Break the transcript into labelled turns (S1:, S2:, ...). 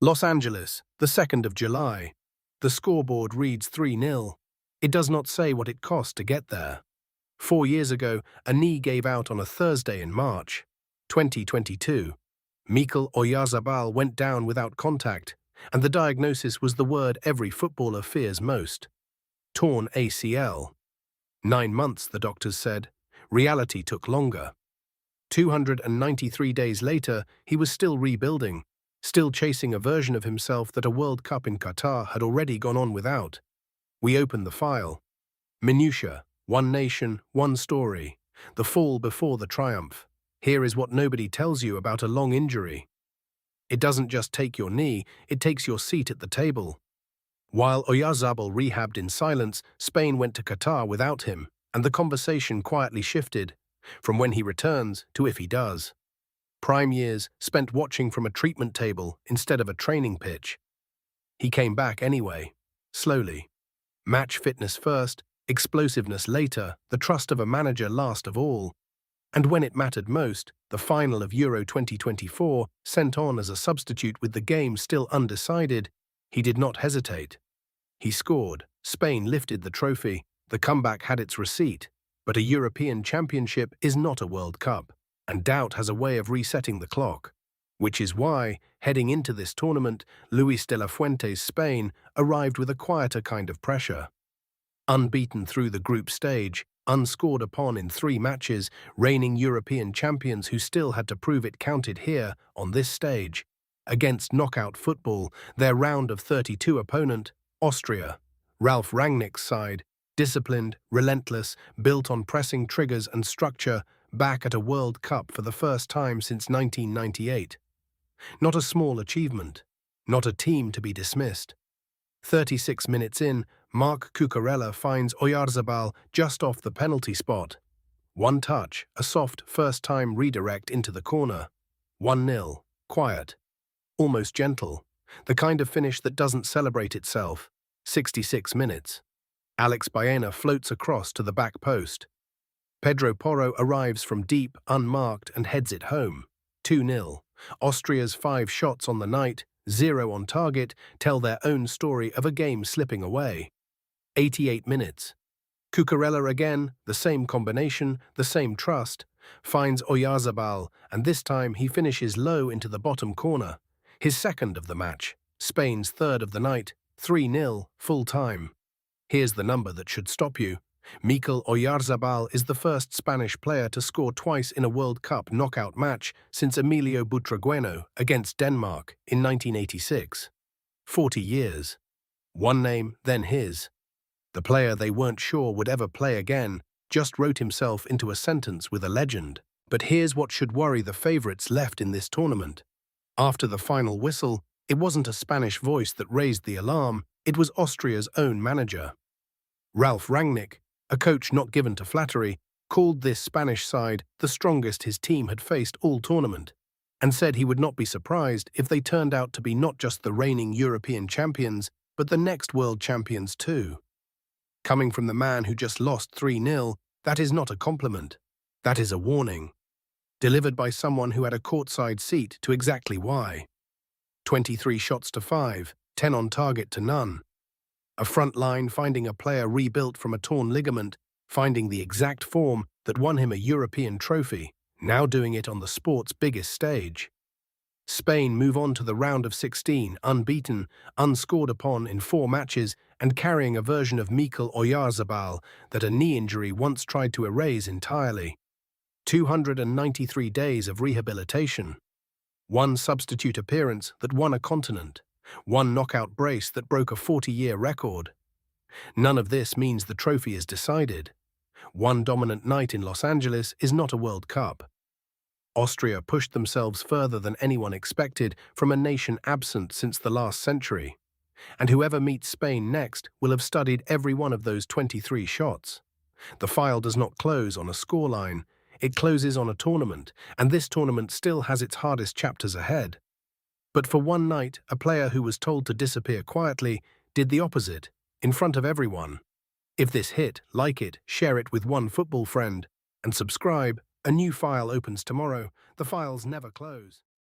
S1: Los Angeles, the 2nd of July. The scoreboard reads 3-0. It does not say what it cost to get there. 4 years ago, a knee gave out on a Thursday in March 2022. Mikel Oyarzabal went down without contact, and the diagnosis was the word every footballer fears most: torn ACL. 9 months, the doctors said. Reality took longer. 293 days later, he was still rebuilding, still chasing a version of himself that a World Cup in Qatar had already gone on without. We opened the file. Minutia, one nation, one story. The fall before the triumph. Here is what nobody tells you about a long injury. It doesn't just take your knee, it takes your seat at the table. While Oyarzabal rehabbed in silence, Spain went to Qatar without him, and the conversation quietly shifted, from when he returns to if he does. Prime years spent watching from a treatment table instead of a training pitch. He came back anyway, slowly. Match fitness first, explosiveness later, the trust of a manager last of all. And when it mattered most, the final of Euro 2024, sent on as a substitute with the game still undecided, he did not hesitate. He scored. Spain lifted the trophy. The comeback had its receipt. But a European Championship is not a World Cup, and doubt has a way of resetting the clock. Which is why, heading into this tournament, Luis de la Fuente's Spain arrived with a quieter kind of pressure. Unbeaten through the group stage, unscored upon in 3 matches, reigning European champions who still had to prove it counted here, on this stage. Against knockout football, their round of 32 opponent, Austria, Ralf Rangnick's side, disciplined, relentless, built on pressing triggers and structure, back at a World Cup for the first time since 1998. Not a small achievement, not a team to be dismissed. 36 minutes in, Marc Cucurella finds Oyarzabal just off the penalty spot. One touch, a soft first-time redirect into the corner. 1-0, quiet, almost gentle, the kind of finish that doesn't celebrate itself. 66 minutes. Alex Baena floats across to the back post. Pedro Porro arrives from deep, unmarked, and heads it home. 2-0. Austria's 5 shots on the night, 0 on target, tell their own story of a game slipping away. 88 minutes. Cucurella again, the same combination, the same trust, finds Oyarzabal, and this time he finishes low into the bottom corner. His second of the match, Spain's third of the night, 3-0, full time. Here's the number that should stop you. Mikel Oyarzabal is the first Spanish player to score twice in a World Cup knockout match since Emilio Butragueño against Denmark in 1986. 40 years. One name, then his. The player they weren't sure would ever play again just wrote himself into a sentence with a legend. But here's what should worry the favourites left in this tournament. After the final whistle, it wasn't a Spanish voice that raised the alarm, it was Austria's own manager. Ralf Rangnick, a coach not given to flattery, called this Spanish side the strongest his team had faced all tournament, and said he would not be surprised if they turned out to be not just the reigning European champions, but the next world champions too. Coming from the man who just lost 3-0, that is not a compliment. That is a warning. Delivered by someone who had a courtside seat to exactly why. 23 shots to 5, 10 on target to none. A front line finding a player rebuilt from a torn ligament, finding the exact form that won him a European trophy, now doing it on the sport's biggest stage. Spain move on to the round of 16, unbeaten, unscored upon in 4 matches, and carrying a version of Mikel Oyarzabal that a knee injury once tried to erase entirely. 293 days of rehabilitation. 1 substitute appearance that won a continent. 1 knockout brace that broke a 40-year record. None of this means the trophy is decided. 1 dominant night in Los Angeles is not a World Cup. Austria pushed themselves further than anyone expected from a nation absent since the last century. And whoever meets Spain next will have studied every one of those 23 shots. The file does not close on a scoreline. It closes on a tournament, and this tournament still has its hardest chapters ahead. But for one night, a player who was told to disappear quietly did the opposite, in front of everyone. If this hit, like it, share it with one football friend, and subscribe. A new file opens tomorrow. The files never close.